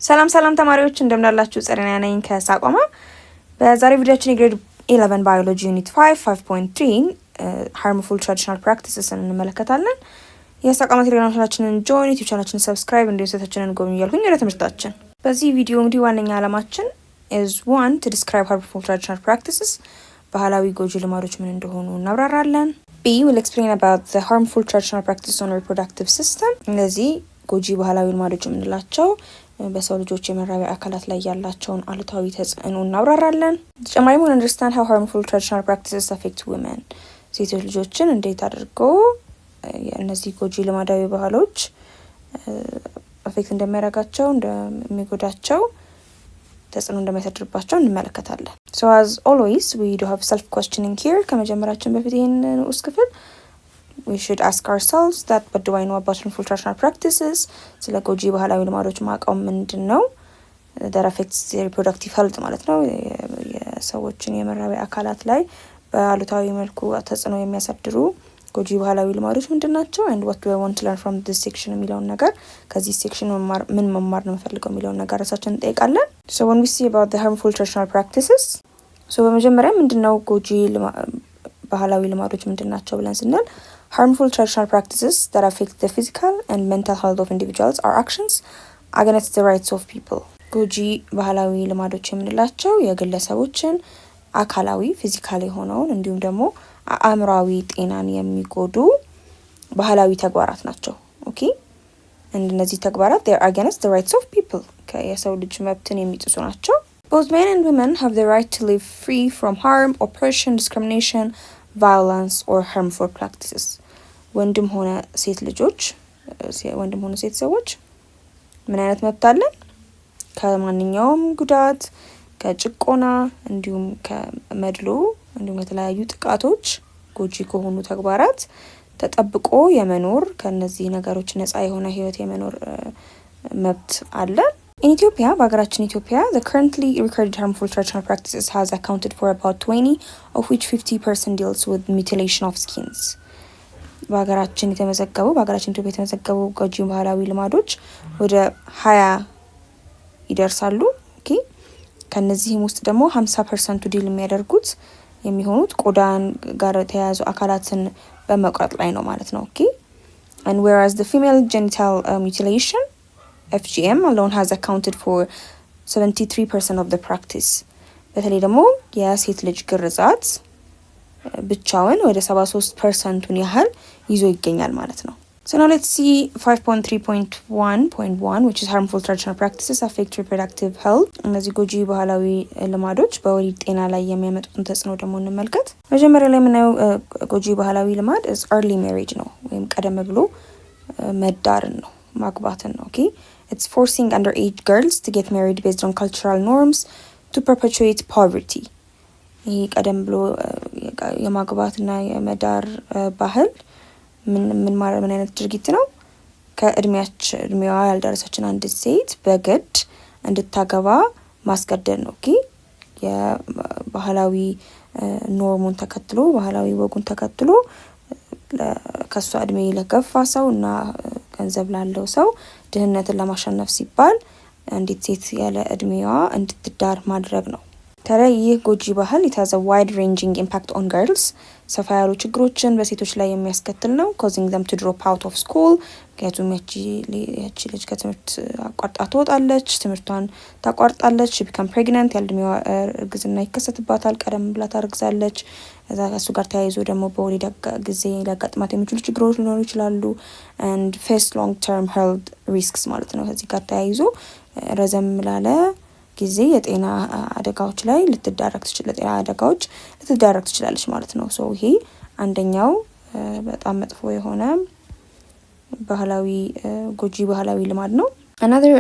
ሰላም ተማሪዎች እንደምን አላችሁ? ጸደኛ ነኝ ከሳቋማ። በዛሬው ቪዲዮአችን የግሬድ 11 ባዮሎጂ ዩኒት 5.3 harmful traditional practices እንመለከታለን። የሳቋማ ቴሌግራም ቻናላችንን ጆይን፣ ዩቲዩብ ቻናላችንን ሰብስክራይብ፣ እንዲሁም ሴታችንን ጎብኙ እያልኩኝ ወደ ትምህርታችን። በዚህ ቪዲዮ እንግዲህ ዋነኛ ዓላማችን is 1 to describe harmful traditional practices ባህላዊ ጎጂ ልማዶች ምን እንደሆኑ እናብራራለን። B will explain about the harmful traditional practices on reproductive system እነዚህ ጎጂ ባህላዊ ልማዶች የምንላቸው በሰው ልጆች የመራቢያ አካላት ላይ ያላቸውን አሉታዊ ተጽዕኖ እናብራራለን። ተጨማሪም we understand how harmful traditional practices affect women ሴቶች ልጆችን እንዴት አድርገው እነዚህ ጎጂ ልማዳዊ ባህሎች አፌክት እንደሚያደርጋቸው እንደሚጎዳቸው ተጽዕኖ እንደሚያሳድርባቸው እንመለከታለን። So as always we do have self questioning here ከመጀመራችን በፊት ይሄንን ንዑስ ክፍል we should ask ourselves that what do I know about harmful traditional practices ስለ ጎጂ ባህላዊ ልማዶች ማቀው ምንድነው that affects the reproductive health ማለት ነው የሰዎችን የመራቢያ አካላት ላይ በአሉታዊ መልኩ ተጽዕኖ የሚያሳድሩ ጎጂ ባህላዊ ልማዶች ምንድናቸው and what do I want to learn from this section የሚለውን ነገር ከዚህ ሴክሽን ምን መማር ነው የምፈልገው የሚለውን ነገር ራሳችንን እንጠይቃለን። So when we see about the harmful traditional practices so በመጀመሪያ ምንድነው ጎጂ ባህላዊ ልማዶች ምንድናቸው ብለን ስንል harmful traditional practices that affect the physical and mental health of individuals are actions against the rights of people ጎጂ ባህላዊ ልማዶች የምንላቸው የግለሰቦችን አካላዊ ፊዚካሊ ሆነውን እንዲሁም ደግሞ አእምሮአዊ ጤናን የሚጎዱ ባህላዊ ተግባራት ናቸው። ኦኬ እነዚህ ተግባራት they are against the rights of people የሰው ልጅ መብትን የሚጥሱ ናቸው። Both men and women have the right to live free from harm, oppression, discrimination, violence or harmful practices. ወንድም ሆነ ሴት ልጆች ወንድም ሆነ ሴት ሰዎች ምን አይነት መብት አለን? ከማንኛውም ጉዳት፣ ከጭቆና እንዲሁም ከመድሎ እንዲሁም ከተለያዩ ጥቃቶች ጎጂ ከሆኑ ተግባራት ተጠብቆ የመኖር ከነዚህ ነገሮች ነፃ የሆነ ህይወት የመኖር መብት አለ። In Ethiopia, በሀገራችን ኢትዮጵያ, the currently recorded harmful traditional practices has accounted for about 20, of which 50% deals with mutilation of skins. በሀገራችን ኢትዮጵያ የተመዘገቡ ጎጂ ባህላዊ ልማዶች ወደ 20 ይደርሳሉ። ኦኬ ከነዚህም ውስጥ ደግሞ 50% ዲል የሚያደርጉት የሚሆኑት ቆዳን ጋር ተያያዙ አካላትን በመቁረጥ ላይ ነው ማለት ነው። ኦኬ and whereas the female genital mutilation FGM alone has accounted for 73% of the practice. በተለይ ደግሞ የሴት ልጅ ግርዛት ብቻውን ወደ 73%ን ያህል ይዞ ይገኛል ማለት ነው። So now let's see 5.3.1.1 which is harmful traditional practices affect reproductive health. እነዚህ ጎጂ ባህላዊ ልማዶች በወሊድ ጤና ላይ የሚያመጡትን ተጽዕኖ ደግሞ እንመልከት። መጀመሪያ ላይ የምናየው ጎጂ ባህላዊ ልማድ is early marriage ነው ወይም ቀደም ብሎ መዳርን ነው ማግባትን ነው። ኦኬ it's forcing underage girls to get married based on cultural norms to perpetuate poverty. ይሄ ቀደም ብሎ የማግባትና የመዳር ባህል ምን አይነት ድርጊት ነው? ከእድሜዋ ያልደረሰችን አንድ ሴት በግድ እንድታገባ ማስገደድ ነው። ኦኬ የባህላዊ ኖርሙን ተከትሎ ባህላዊ ወጉን ተከትሎ ከሷ እድሜ ለገፋ ሰው እና ገንዘብ ላለው ሰው ድህነትን ለማሸነፍ ሲባል አንዲት ሴት ያለ እድሜዋ እንድትዳር ማድረግ ነው። ታዲያ ይህ ጎጂ ባህል it has a wide ranging impact on girls ሰፋ ያሉ ችግሮችን በሴቶች ላይ የሚያስከትል ነው causing them to drop out of school ምክንያቱም ያቺ ልጅ ከትምህርት አቋርጣ ትወጣለች፣ ትምህርቷን ታቋርጣለች፣ she become pregnant ያልድሜዋ እርግዝና ይከሰትባታል፣ ቀደም ብላ ታረግዛለች። ከሱ ጋር ተያይዞ ደግሞ በወሊድ ጊዜ ሊያጋጥማት የሚችሉ ችግሮች ሊኖሩ ይችላሉ and face long term health risks ማለት ነው። ከዚህ ጋር ተያይዞ ረዘም ላለ ጊዜ የጤና አደጋዎች ላይ ልትዳረግ ትችላለች ማለት ነው። ሶ ይሄ አንደኛው በጣም መጥፎ የሆነ ጎጂ ባህላዊ ልማድ ነው። Another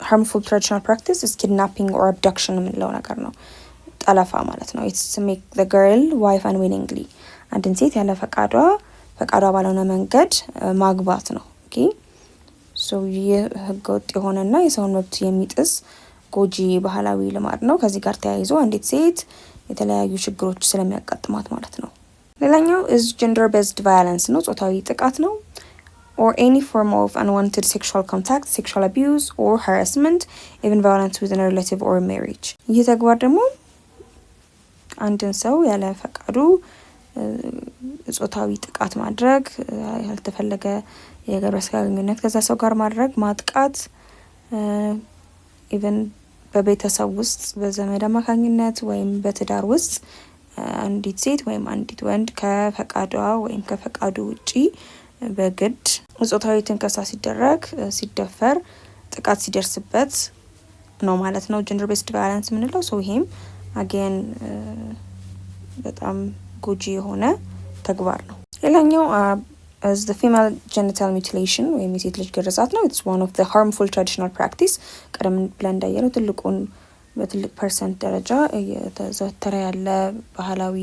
harmful traditional practice is kidnapping or abduction የምንለው ነገር ነው። ጠለፋ ማለት ነው። It's to make the girl wife unwillingly አንድን ሴት ያለ ፈቃዷ ባልሆነ መንገድ ማግባት ነው። ኦኬ ሶ ይህ ህገወጥ የሆነና የሰውን መብት የሚጥስ ጎጂ ባህላዊ ልማድ ነው። ከዚህ ጋር ተያይዞ አንዲት ሴት የተለያዩ ችግሮች ስለሚያጋጥማት ማለት ነው። ሌላኛው is gender based violence ነው፣ ጾታዊ ጥቃት ነው። or any form of unwanted sexual contact, sexual abuse or harassment, even violence within a relative or marriage. ይህ ተግባር ደግሞ አንድን ሰው ያለ ፈቃዱ ጾታዊ ጥቃት ማድረግ፣ ያልተፈለገ የግብረ ስጋ ግንኙነት ከዛ ሰው ጋር ማድረግ፣ ማጥቃት፣ ኢቨን በቤተሰብ ውስጥ በዘመድ አማካኝነት ወይም በትዳር ውስጥ አንዲት ሴት ወይም አንዲት ወንድ ከፈቃዷ ወይም ከፈቃዱ ውጪ በግድ ጾታዊ ትንኮሳ ሲደረግ፣ ሲደፈር፣ ጥቃት ሲደርስበት ነው ማለት ነው ጀንደር ቤስድ ቫዮለንስ የምንለው። ሶ ይሄም አገን በጣም ጎጂ የሆነ ተግባር ነው። ሌላኛው as the female genital mutilation ወይም የሴት ልጅ ግርዛት ነው። it's one of the harmful traditional practice ቀደም ብለን እንዳየነው ትልቁን በትልቅ ፐርሰንት ደረጃ የተዘወተረ ያለ ባህላዊ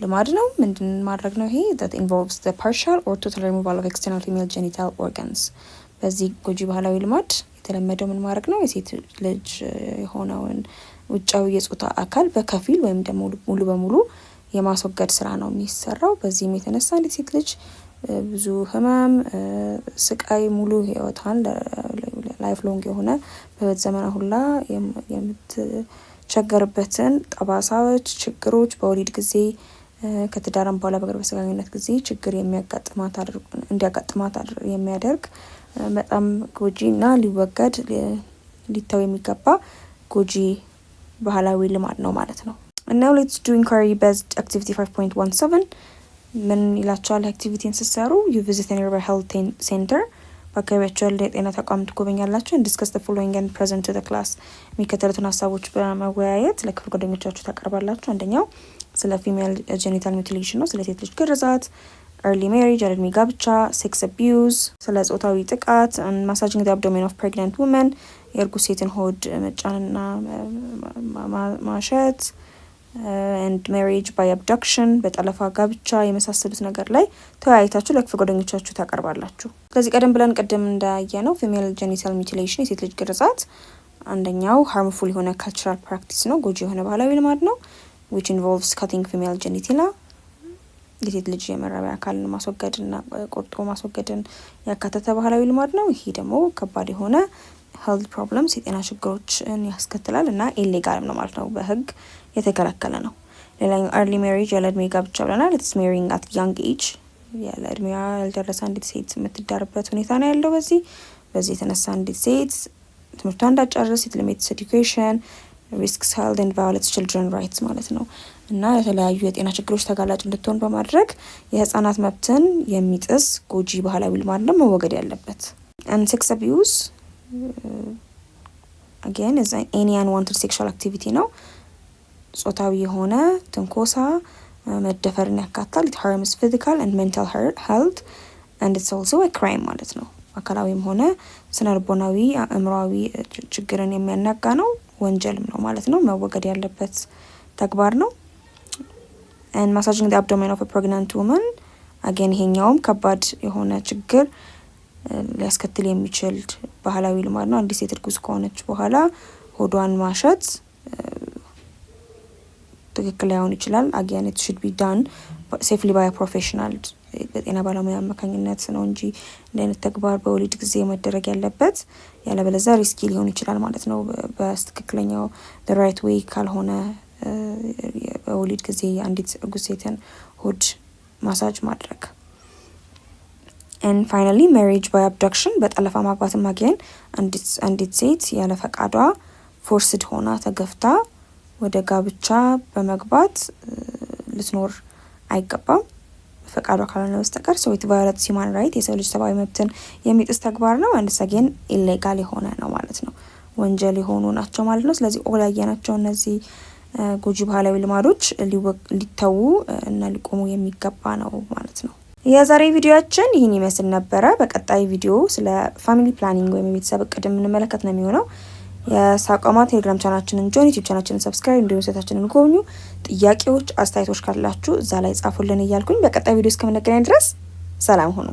ልማድ ነው። ምንድን ማድረግ ነው ይሄ? that involves the partial or total removal of external female genital organs። በዚህ ጎጂ ባህላዊ ልማድ የተለመደው ምን ማድረግ ነው? የሴት ልጅ የሆነውን ውጫዊ የጾታ አካል በከፊል ወይም ደግሞ ሙሉ በሙሉ የማስወገድ ስራ ነው የሚሰራው። በዚህም የተነሳ አንዲት ሴት ልጅ ብዙ ህመም፣ ስቃይ፣ ሙሉ ህይወቷን ላይፍ ሎንግ የሆነ በህይወት ዘመኗ ሁላ የምትቸገርበትን ጠባሳዎች፣ ችግሮች በወሊድ ጊዜ ከትዳርም በኋላ በግብረ ስጋ ግንኙነት ጊዜ ችግር እንዲያጋጥማት የሚያደርግ በጣም ጎጂ እና ሊወገድ ሊተው የሚገባ ጎጂ ባህላዊ ልማድ ነው ማለት ነው። And now let's do inquiry based activity 5.17 ምን ይላችኋል? አክቲቪቲን ስትሰሩ you visit a nearby health center በአካባቢያችሁ ያለ የጤና ተቋም ትጎበኛላችሁ and discuss the following and present to the class የሚከተሉትን ሀሳቦች በመወያየት ለክፍል ጓደኞቻችሁ ታቀርባላችሁ። አንደኛው ስለ ፊሜል ጄኒታል ሚውቲሌሽን ነው፣ ስለ ሴት ልጅ ግርዛት፣ early marriage ያለ እድሜ ጋብቻ፣ sex abuse፣ ስለ ጾታዊ ጥቃት and massaging the abdomen of pregnant women የእርጉዝ ሴትን ሆድ መጫንና ማሸት and marriage by abduction በጠለፋ ጋብቻ የመሳሰሉት ነገር ላይ ተወያይታችሁ ለክፍል ጓደኞቻችሁ ታቀርባላችሁ። ስለዚህ ቀደም ብለን ቅድም እንዳየነው ፊሜል ጄኒታል ሚውቲሌሽን የሴት ልጅ ግርዛት አንደኛው harmful የሆነ cultural practice ነው፣ ጎጂ የሆነ ባህላዊ ልማድ ነው which involves cutting female genitalia የሴት ልጅ የመራቢያ አካልን ማስወገድና ቆርጦ ማስወገድን ያካተተ ባህላዊ ልማድ ነው። ይሄ ደግሞ ከባድ የሆነ health problems የጤና ችግሮችን ያስከትላል እና ኢሌጋልም ነው ማለት ነው፣ በህግ የተከለከለ ነው። ሌላኛው early marriage ያለ እድሜ ጋብቻ ብለናል። it's marrying at young age ያለ እድሜዋ ያልደረሰ አንዲት ሴት የምትዳርበት ሁኔታ ነው ያለው። በዚህ የተነሳ አንዲት ሴት ትምህርቷን እንዳትጨርስ limits education risks health and violates children rights ማለት ነው እና የተለያዩ የጤና ችግሮች ተጋላጭ እንድትሆን በማድረግ የህፃናት መብትን የሚጥስ ጎጂ ባህላዊ ልማድ ነው መወገድ ያለበት። and sex abuse again is any unwanted sexual activity ነው። ጾታዊ የሆነ ትንኮሳ መደፈርን ያካትታል። it harms physical and mental health and it's also a crime ማለት ነው። አካላዊም ሆነ ስነልቦናዊ አእምሮአዊ ችግርን የሚያናጋ ነው፣ ወንጀልም ነው ማለት ነው፣ መወገድ ያለበት ተግባር ነው። and massaging the abdomen of a pregnant woman again ይሄኛውም ከባድ የሆነ ችግር ሊያስከትል የሚችል ባህላዊ ልማድ ነው። አንዲት ሴት እርጉዝ ከሆነች በኋላ ሆዷን ማሸት ትክክል ላይሆን ይችላል። again it should be done safely by a professional በጤና ባለሙያ አማካኝነት ነው እንጂ እንደዚህ ተግባር በወሊድ ጊዜ መደረግ ያለበት ያለበለዚያ ሪስኪ ሊሆን ይችላል ማለት ነው። በትክክለኛው the right way ካልሆነ በወሊድ ጊዜ አንዲት እርጉዝ ሴትን ሆድ ማሳጅ ማድረግ። and finally marriage by abduction በጠለፋ ማግባትም again አንዲት ሴት ያለ ፈቃዷ ፎርስድ ሆና ተገፍታ ወደ ጋብቻ በመግባት ልትኖር አይገባም ፈቃዷ ካልሆነ በስተቀር። so it violates human right የሰው ልጅ ሰብአዊ መብትን የሚጥስ ተግባር ነው። and again illegal የሆነ ነው ማለት ነው፣ ወንጀል የሆኑ ናቸው ማለት ነው። ስለዚህ ኦላያናቸው እነዚህ ጎጂ ባህላዊ ልማዶች ሊተዉ እና ሊቆሙ የሚገባ ነው ማለት ነው። የዛሬ ቪዲዮአችን ይህን ይመስል ነበረ። በቀጣይ ቪዲዮ ስለ ፋሚሊ ፕላኒንግ ወይም የቤተሰብ እቅድ የምንመለከት ነው የሚሆነው። የሳቋማ ቴሌግራም ቻናላችንን ጆይን፣ ዩቲዩብ ቻናላችንን ሰብስክራይብ፣ እንዲሁም ሴታችንን ጎብኙ። ጥያቄዎች፣ አስተያየቶች ካላችሁ እዛ ላይ ጻፉልን እያልኩኝ በቀጣይ ቪዲዮ እስከምንገናኝ ድረስ ሰላም ሁኑ።